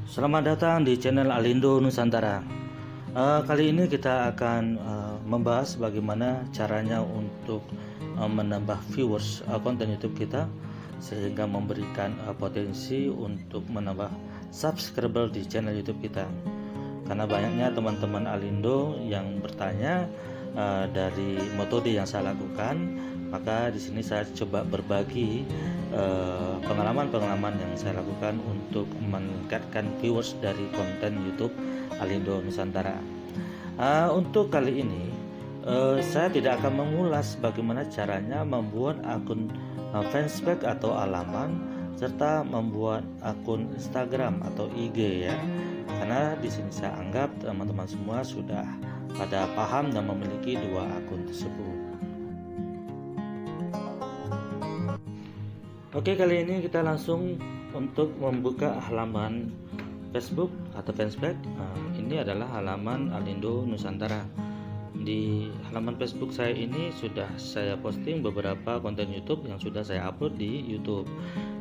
Selamat datang di channel Alindo Nusantara. Kali ini kita akan membahas bagaimana caranya untuk menambah viewers konten YouTube kita, sehingga memberikan potensi untuk menambah subscriber di channel YouTube kita. Karena banyaknya teman-teman Alindo yang bertanya dari metode yang saya lakukan, maka di sini saya coba berbagi pengalaman-pengalaman yang saya lakukan untuk meningkatkan viewers dari konten YouTube Alindo Nusantara. Untuk kali ini saya tidak akan mengulas bagaimana caranya membuat akun fanspage atau halaman, serta membuat akun Instagram atau IG ya. Karena di sini saya anggap teman-teman semua sudah pada paham dan memiliki dua akun tersebut. Oke, kali ini kita langsung untuk membuka halaman Facebook atau fanspage. Ini adalah halaman Alindo Nusantara. Di halaman Facebook saya ini sudah saya posting beberapa konten YouTube yang sudah saya upload di YouTube.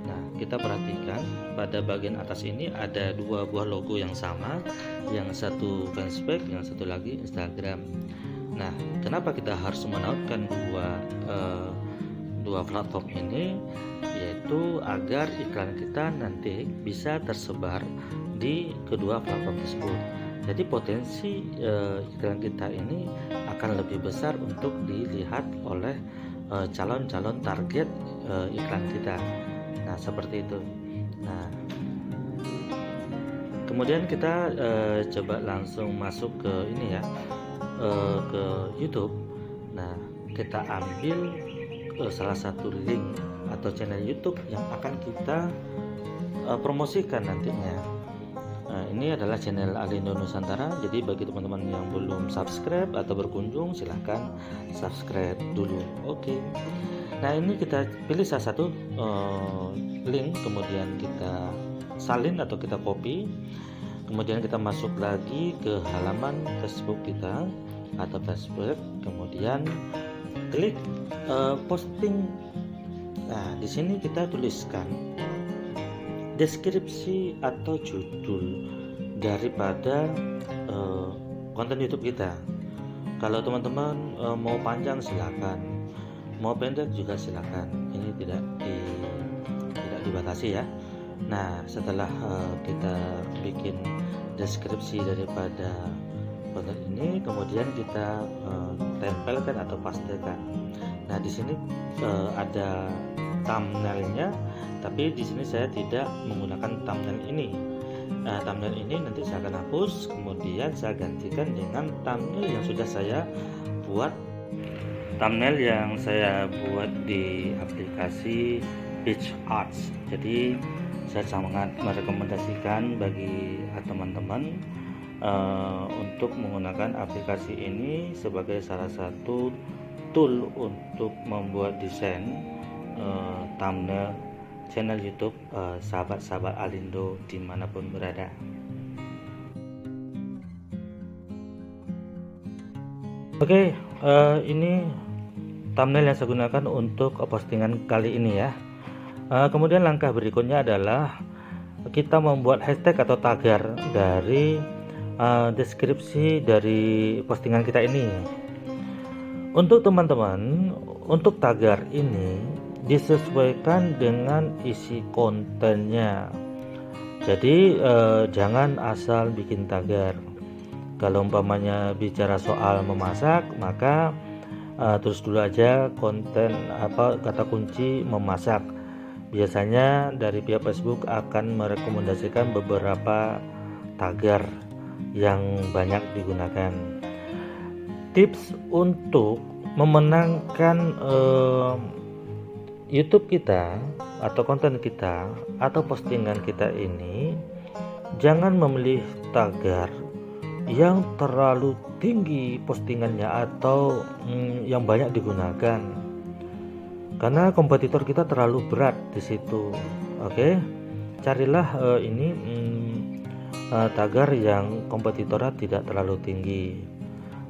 Nah, kita perhatikan pada bagian atas ini ada dua buah logo yang sama, yang satu fanspage, yang satu lagi Instagram. Nah, kenapa kita harus menautkan dua platform ini? Yaitu agar iklan kita nanti bisa tersebar di kedua platform tersebut. Jadi potensi iklan kita ini akan lebih besar untuk dilihat oleh calon-calon target iklan kita. Nah, seperti itu. Nah, kemudian kita coba langsung masuk ke ini ya, ke YouTube. Nah, kita ambil salah satu link atau channel YouTube yang akan kita promosikan nantinya. Ini adalah channel Alindo Nusantara. Jadi bagi teman-teman yang belum subscribe atau berkunjung, silahkan subscribe dulu. Oke. Nah, ini kita pilih salah satu link, kemudian kita salin atau kita copy, kemudian kita masuk lagi ke halaman Facebook kita atau Facebook, kemudian klik posting. Nah, di sini kita tuliskan deskripsi atau judul daripada konten YouTube kita. Kalau teman-teman mau panjang silakan, mau pendek juga silakan. Ini tidak dibatasi ya. Nah, setelah kita bikin deskripsi daripada konten ini, kemudian kita tempelkan atau pastekan. Nah, di sini ada thumbnailnya, tapi di sini saya tidak menggunakan thumbnail ini. Nah, thumbnail ini nanti saya akan hapus, kemudian saya gantikan dengan thumbnail yang sudah saya buat. Thumbnail yang saya buat di aplikasi PictArts. Jadi saya sangat merekomendasikan bagi teman-teman untuk menggunakan aplikasi ini sebagai salah satu tool untuk membuat desain thumbnail channel YouTube sahabat-sahabat Alindo dimanapun berada. Oke, ini thumbnail yang saya gunakan untuk postingan kali ini ya. Kemudian langkah berikutnya adalah kita membuat hashtag atau tagar dari deskripsi dari postingan kita ini. Untuk teman-teman, untuk tagar ini disesuaikan dengan isi kontennya. Jadi jangan asal bikin tagar. Kalau umpamanya bicara soal memasak, maka terus dulu aja konten kata kunci memasak. Biasanya dari pihak Facebook akan merekomendasikan beberapa tagar yang banyak digunakan. Tips untuk memenangkan YouTube kita atau konten kita atau postingan kita ini, jangan memilih tagar yang terlalu tinggi postingannya atau yang banyak digunakan, karena kompetitor kita terlalu berat di situ. Oke, carilah tagar yang kompetitornya tidak terlalu tinggi.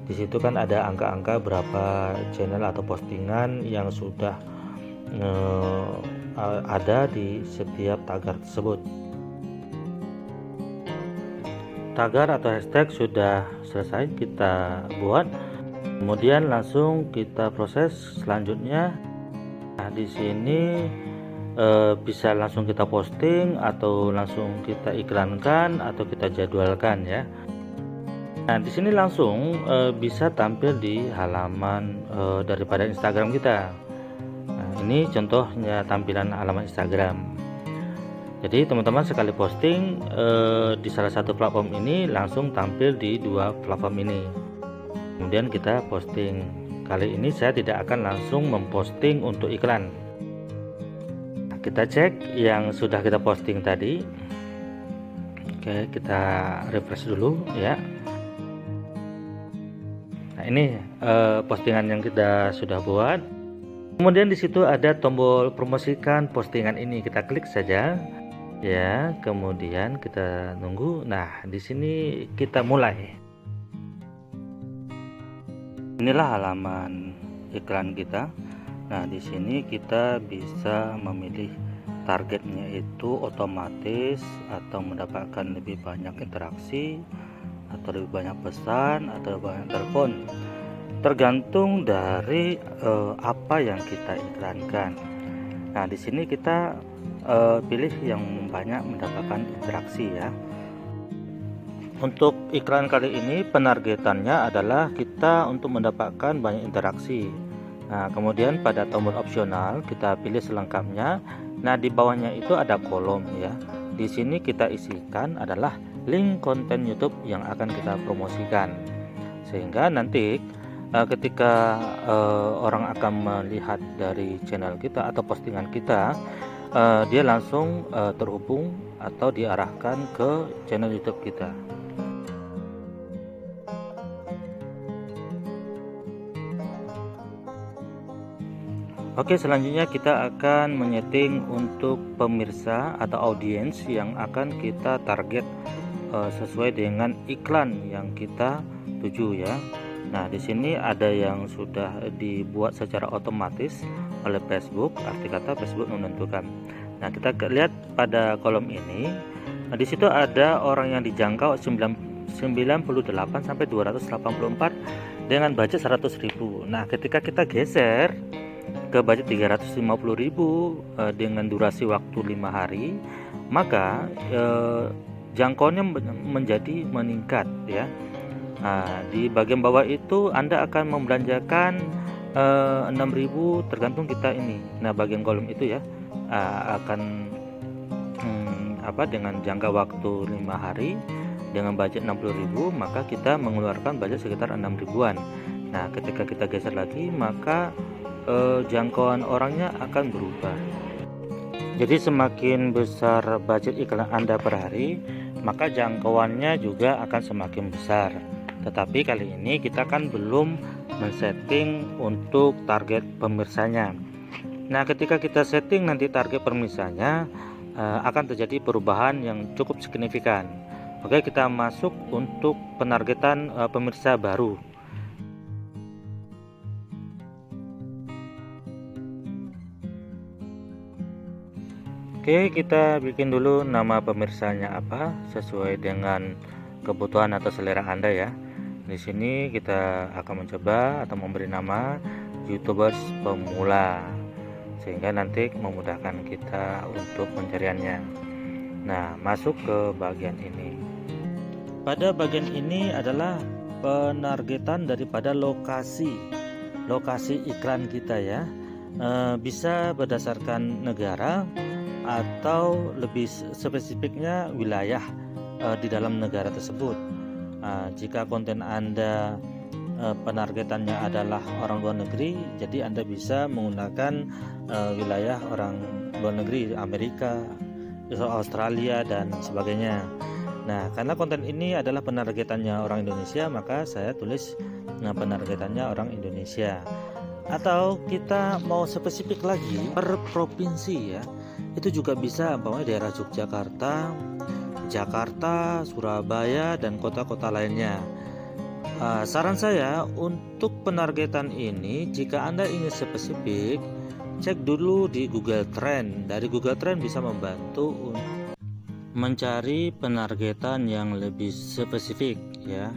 Di situ kan ada angka-angka berapa channel atau postingan yang sudah ada di setiap tagar tersebut. tagar atau hashtag sudah selesai kita buat, kemudian langsung kita proses selanjutnya. Nah, di sini bisa langsung kita posting atau langsung kita iklankan atau kita jadwalkan ya. Nah, di sini langsung bisa tampil di halaman daripada Instagram kita. Nah, ini contohnya tampilan halaman Instagram. Jadi teman-teman sekali posting di salah satu platform ini langsung tampil di dua platform ini. Kemudian kita posting. Kali ini saya tidak akan langsung memposting untuk iklan. Nah, kita cek yang sudah kita posting tadi. Oke, kita refresh dulu ya. Nah, ini postingan yang kita sudah buat. Kemudian di situ ada tombol promosikan postingan ini. Kita klik saja. Ya, kemudian kita nunggu. Nah, di sini kita mulai. Inilah halaman iklan kita. Nah, di sini kita bisa memilih targetnya itu otomatis atau mendapatkan lebih banyak interaksi atau lebih banyak pesan atau banyak telepon. Tergantung dari apa yang kita iklankan. Nah, di sini kita pilih yang banyak mendapatkan interaksi ya. Untuk iklan kali ini penargetannya adalah kita untuk mendapatkan banyak interaksi. Nah, kemudian pada tombol opsional kita pilih selengkapnya. Nah, di bawahnya itu ada kolom ya. Di sini kita isikan adalah link konten YouTube yang akan kita promosikan. Sehingga nanti ketika orang akan melihat dari channel kita atau postingan kita, dia langsung terhubung atau diarahkan ke channel YouTube kita. Oke, selanjutnya kita akan menyeting untuk pemirsa atau audiens yang akan kita target sesuai dengan iklan yang kita tuju ya. Nah, di sini ada yang sudah dibuat secara otomatis oleh Facebook, arti kata Facebook menentukan. Nah, kita lihat pada kolom ini. Nah, di situ ada orang yang dijangkau 98 sampai 284 dengan budget 100.000. Nah, ketika kita geser ke budget 350.000 dengan durasi waktu 5 hari, maka jangkauannya menjadi meningkat ya. Nah, di bagian bawah itu Anda akan membelanjakan 6.000 tergantung kita ini. Nah, bagian kolom itu ya akan dengan jangka waktu 5 hari dengan budget 60.000, maka kita mengeluarkan budget sekitar 6.000-an. Nah, ketika kita geser lagi, maka jangkauan orangnya akan berubah. Jadi semakin besar budget iklan Anda per hari, maka jangkauannya juga akan semakin besar. Tetapi kali ini kita kan belum men-setting untuk target pemirsanya. Nah, ketika kita setting nanti target pemirsanya, akan terjadi perubahan yang cukup signifikan. Oke, kita masuk untuk penargetan pemirsa baru. Oke, kita bikin dulu nama pemirsanya apa sesuai dengan kebutuhan atau selera Anda ya. Di sini kita akan mencoba atau memberi nama YouTubers pemula sehingga nanti memudahkan kita untuk pencariannya. Nah, masuk ke bagian ini. Pada bagian ini adalah penargetan daripada lokasi iklan kita ya. Bisa berdasarkan negara atau lebih spesifiknya wilayah di dalam negara tersebut. Jika konten Anda penargetannya adalah orang luar negeri, jadi Anda bisa menggunakan wilayah orang luar negeri, Amerika, Australia dan sebagainya. Nah, karena konten ini adalah penargetannya orang Indonesia, maka saya tulis penargetannya orang Indonesia. Atau kita mau spesifik lagi per provinsi ya, itu juga bisa, umpamanya daerah Yogyakarta, Jakarta, Surabaya, dan kota-kota lainnya. Saran saya untuk penargetan ini, jika Anda ingin spesifik, cek dulu di Google Trend. Dari Google Trend bisa membantu mencari penargetan yang lebih spesifik ya.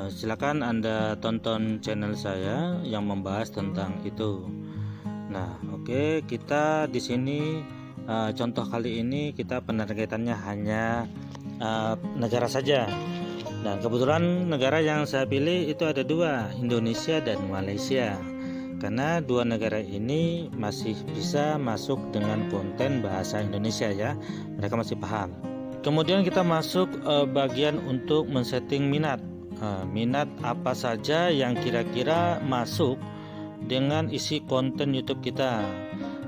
Silakan Anda tonton channel saya yang membahas tentang itu. Nah, oke, kita di sini contoh kali ini kita penargetannya hanya negara saja. Nah, kebetulan negara yang saya pilih itu ada dua, Indonesia dan Malaysia. Karena dua negara ini masih bisa masuk dengan konten bahasa Indonesia ya, mereka masih paham. Kemudian kita masuk bagian untuk men-setting minat. Minat apa saja yang kira-kira masuk dengan isi konten YouTube kita.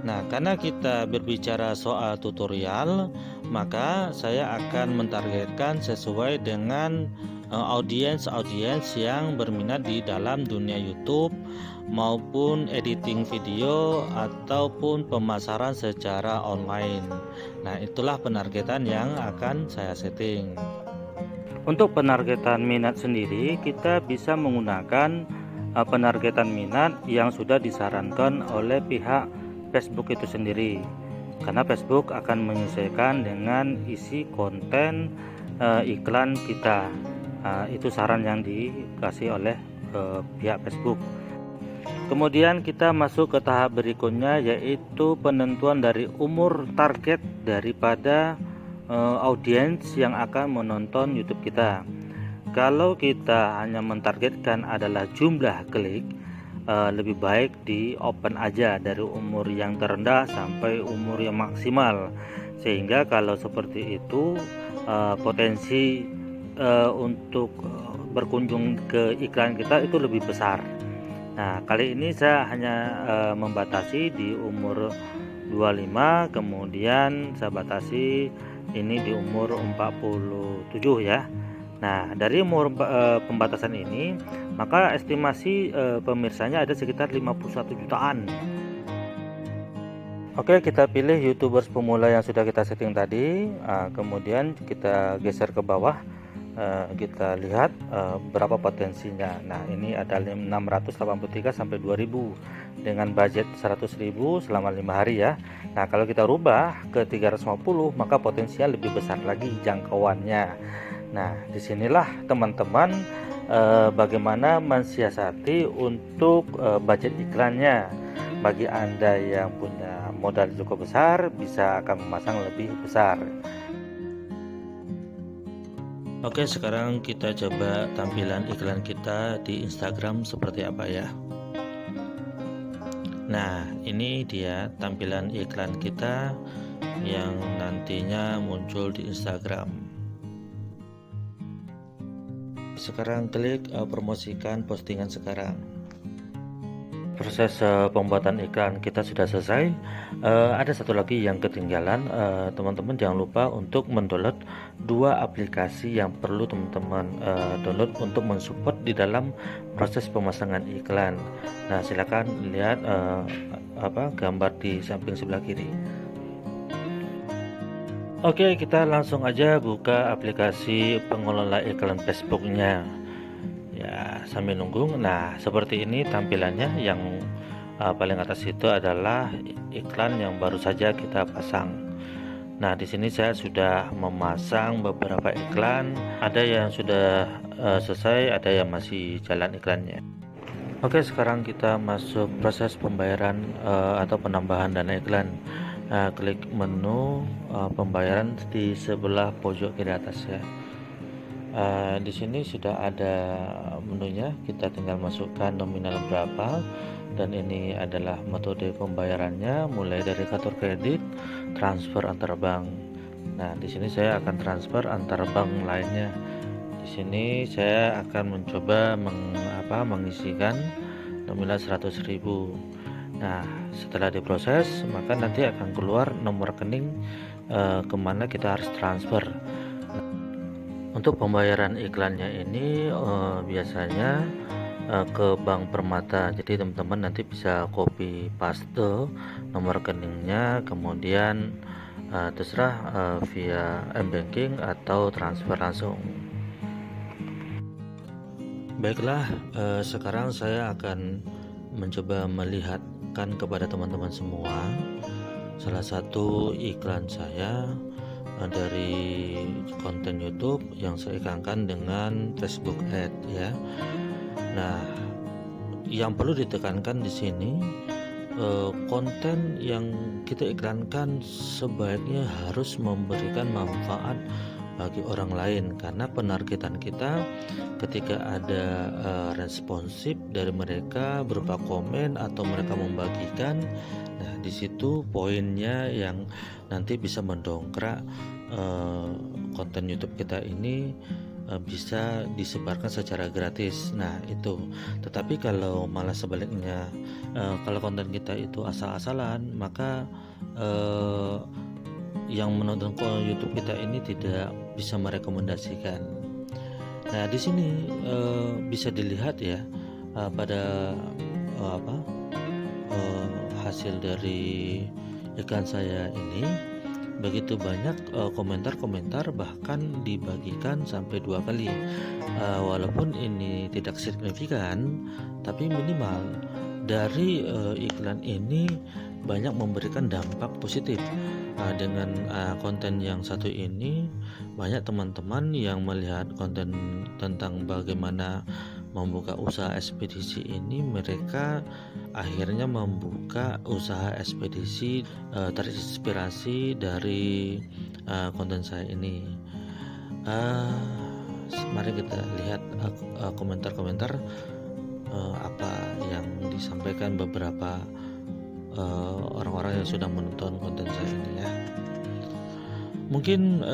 Nah, karena kita berbicara soal tutorial, maka saya akan mentargetkan sesuai dengan audiens yang berminat di dalam dunia YouTube maupun editing video ataupun pemasaran secara online. Nah, itulah penargetan yang akan saya setting. Untuk penargetan minat sendiri, kita bisa menggunakan penargetan minat yang sudah disarankan oleh pihak Facebook itu sendiri, karena Facebook akan menyesuaikan dengan isi konten iklan kita. Itu saran yang dikasih oleh pihak Facebook. Kemudian kita masuk ke tahap berikutnya, yaitu penentuan dari umur target daripada audiens yang akan menonton YouTube kita. Kalau kita hanya mentargetkan adalah jumlah klik, lebih baik di open aja dari umur yang terendah sampai umur yang maksimal, sehingga kalau seperti itu potensi untuk berkunjung ke iklan kita itu lebih besar. Nah, kali ini saya hanya membatasi di umur 25, kemudian saya batasi ini di umur 47 ya. Nah, dari umur pembatasan ini, maka estimasi pemirsanya ada sekitar 51 jutaan. Oke, kita pilih YouTubers pemula yang sudah kita setting tadi. Kemudian kita geser ke bawah. Kita lihat berapa potensinya. Nah, ini ada 683 sampai 2000 dengan budget 100.000 selama 5 hari ya. Nah, kalau kita rubah ke 350, maka potensinya lebih besar lagi jangkauannya. Nah, disinilah teman-teman bagaimana mensiasati untuk budget iklannya. Bagi Anda yang punya modal cukup besar, bisa akan memasang lebih besar. Oke, sekarang kita coba tampilan iklan kita di Instagram seperti apa ya. Nah, ini dia tampilan iklan kita yang nantinya muncul di Instagram. Sekarang klik promosikan postingan sekarang. Proses pembuatan iklan kita sudah selesai. Ada satu lagi yang ketinggalan, teman-teman jangan lupa untuk mendownload dua aplikasi yang perlu teman-teman download untuk mensupport di dalam proses pemasangan iklan. Nah, silakan lihat gambar di samping sebelah kiri. Oke, kita langsung aja buka aplikasi pengelola iklan Facebooknya. Ya, sambil nunggu. Nah, seperti ini tampilannya. Yang paling atas itu adalah iklan yang baru saja kita pasang. Nah, di sini saya sudah memasang beberapa iklan. Ada yang sudah selesai, ada yang masih jalan iklannya. Oke, sekarang kita masuk proses pembayaran atau penambahan dana iklan. Nah, klik menu pembayaran di sebelah pojok kiri atas ya. Di sini sudah ada menunya, kita tinggal masukkan nominal berapa, dan ini adalah metode pembayarannya mulai dari kartu kredit, transfer antar bank. Nah, di sini saya akan transfer antar bank lainnya. Di sini saya akan mencoba mengisikan nominal 100.000. Nah, setelah diproses maka nanti akan keluar nomor rekening kemana kita harus transfer. Untuk pembayaran iklannya ini biasanya ke Bank Permata. Jadi teman-teman nanti bisa copy paste nomor rekeningnya, kemudian terserah via m-banking atau transfer langsung. Baiklah, sekarang saya akan mencoba melihatkan kepada teman-teman semua salah satu iklan saya dari konten YouTube yang saya iklankan dengan Facebook Ad ya. Nah, yang perlu ditekankan di sini, konten yang kita iklankan sebaiknya harus memberikan manfaat bagi orang lain, karena penargetan kita ketika ada responsif dari mereka berupa komen atau mereka membagikan. Nah, di situ poinnya yang nanti bisa mendongkrak konten YouTube kita ini bisa disebarkan secara gratis. Nah, itu. Tetapi kalau malah sebaliknya, kalau konten kita itu asal-asalan, maka yang menonton YouTube kita ini tidak bisa merekomendasikan. Nah, di sini bisa dilihat ya, pada hasil dari iklan saya ini begitu banyak komentar-komentar, bahkan dibagikan sampai 2 kali. Walaupun ini tidak signifikan, tapi minimal dari iklan ini banyak memberikan dampak positif. Dengan konten yang satu ini, banyak teman-teman yang melihat konten tentang bagaimana membuka usaha ekspedisi ini, mereka akhirnya membuka usaha ekspedisi terinspirasi dari konten saya ini. Mari kita lihat komentar-komentar apa yang disampaikan beberapa orang-orang yang sudah menonton konten saya ini ya. Mungkin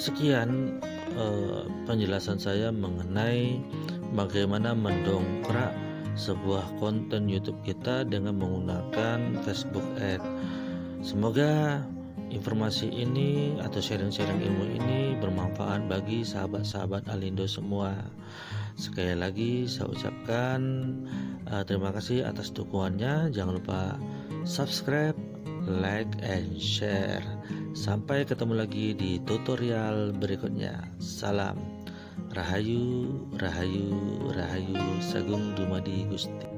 sekian penjelasan saya mengenai bagaimana mendongkrak sebuah konten YouTube kita dengan menggunakan Facebook Ad. Semoga informasi ini atau sharing-sharing ilmu ini bermanfaat bagi sahabat-sahabat Alindo semua. Sekali lagi saya ucapkan terima kasih atas dukungannya. Jangan lupa subscribe, like, and share. Sampai ketemu lagi di tutorial berikutnya. Salam Rahayu, Rahayu, Rahayu Sagung Dumadi Gusti.